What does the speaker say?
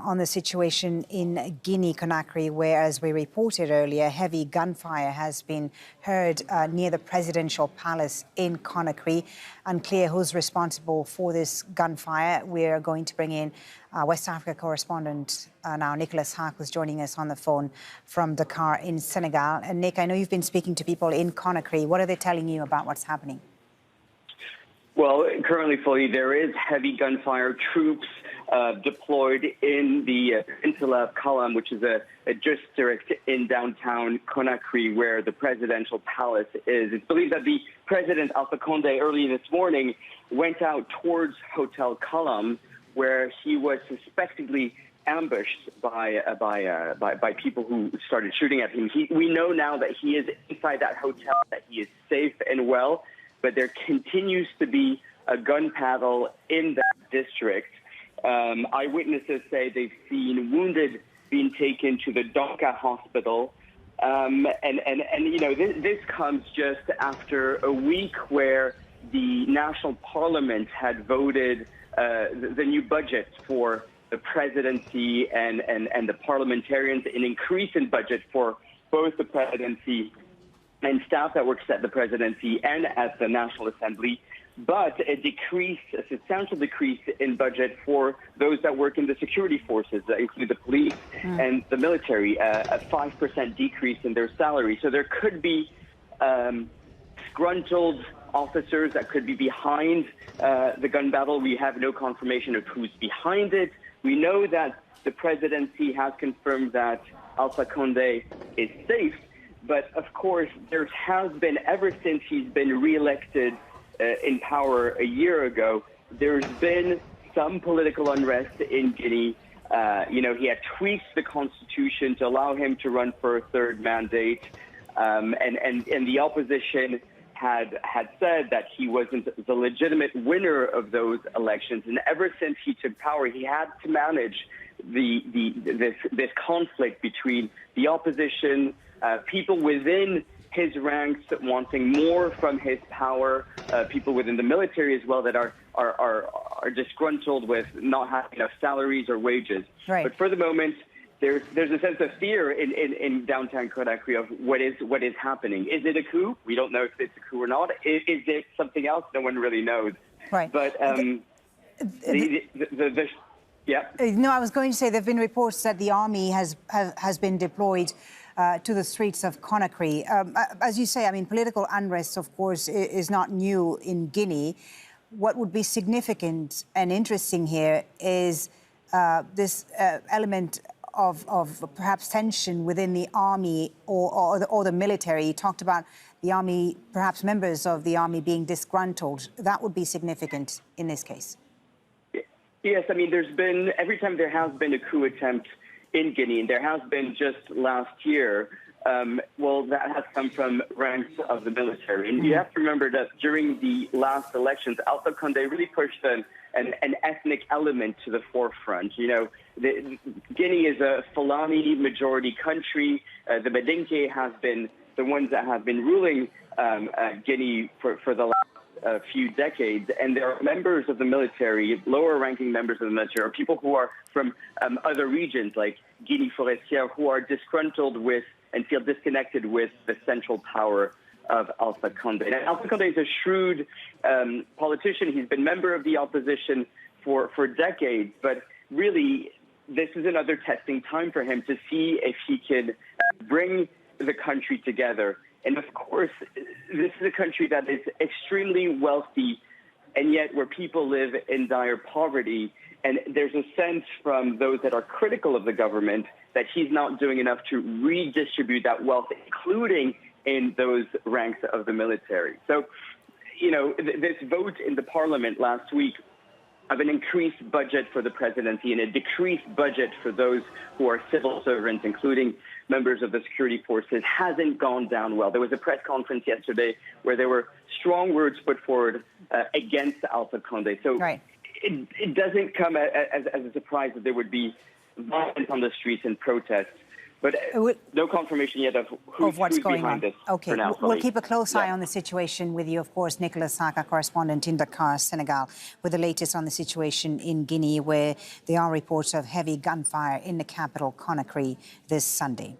On the situation in Guinea-Conakry, where, as we reported earlier, heavy gunfire has been heard near the presidential palace in Conakry. Unclear who's responsible for this gunfire. We're going to bring in West Africa correspondent now, Nicholas Haak, who's joining us on the phone from Dakar in Senegal. And Nick, I know you've been speaking to people in Conakry. What are they telling you about what's happening? Well, currently, fully, there is heavy gunfire. Troops deployed in the Insula Kalam, which is a district in downtown Conakry where the presidential palace is. It's believed that the president, Alpha Condé, early this morning went out towards Hotel Kalam, where he was suspectedly ambushed by people who started shooting at him. We know now that he is inside that hotel, that he is safe and well, but there continues to be a gun battle in that district. Eyewitnesses say they've seen wounded being taken to the Donka hospital. And you know, this comes just after a week where the National Parliament had voted the new budget for the presidency and the parliamentarians, an increase in budget for both the presidency and staff that works at the presidency and at the National Assembly, but a substantial decrease in budget for those that work in the security forces, that include the police and the military, a 5% decrease in their salary. So there could be disgruntled officers that could be behind the gun battle. We have no confirmation of who's behind it. We know that the presidency has confirmed that Alpha Condé is safe. But, of course, there has been, ever since he's been reelected in power a year ago, there's been some political unrest in Guinea. You know, he had tweaked the constitution to allow him to run for a third mandate. And the opposition had said that he wasn't the legitimate winner of those elections. And ever since he took power, he had to manage this conflict between the opposition, people within his ranks wanting more from his power, people within the military as well that are disgruntled with not having enough salaries or wages. Right. But for the moment, there's a sense of fear in downtown Conakry of what is happening. Is it a coup? We don't know if it's a coup or not. Is it something else? No one really knows. Right. But yeah. No, I was going to say there have been reports that the army has been deployed to the streets of Conakry. As you say, I mean, political unrest, of course, is not new in Guinea. What would be significant and interesting here is this element of perhaps tension within the army or the military. You talked about the army, perhaps members of the army being disgruntled. That would be significant in this case. Yes, I mean, every time there has been a coup attempt in Guinea, and there has been just last year, well, that has come from ranks of the military. And you have to remember that during the last elections, Alpha Condé really pushed an ethnic element to the forefront. You know, Guinea is a Fulani majority country. The Medinke have been the ones that have been ruling Guinea for the last few decades, and there are members of the military, lower-ranking members of the military, or people who are from other regions like Guinea Forestière, who are disgruntled with and feel disconnected with the central power of Alpha Condé. Now, Alpha Condé is a shrewd politician. He's been member of the opposition for decades, but really, this is another testing time for him to see if he can bring the country together. And of course, this is a country that is extremely wealthy, and yet where people live in dire poverty. And there's a sense from those that are critical of the government that he's not doing enough to redistribute that wealth, including in those ranks of the military. So, you know, this vote in the parliament last week of an increased budget for the presidency and a decreased budget for those who are civil servants, including members of the security forces, hasn't gone down well. There was a press conference yesterday where there were strong words put forward against Alpha Condé. So right. It doesn't come as a surprise that there would be violence on the streets and protests. But no confirmation yet of who's going behind on. this Okay, for now. we'll keep a close eye on the situation with you, of course, Nicholas Saka, correspondent in Dakar, Senegal, with the latest on the situation in Guinea, where there are reports of heavy gunfire in the capital, Conakry, this Sunday.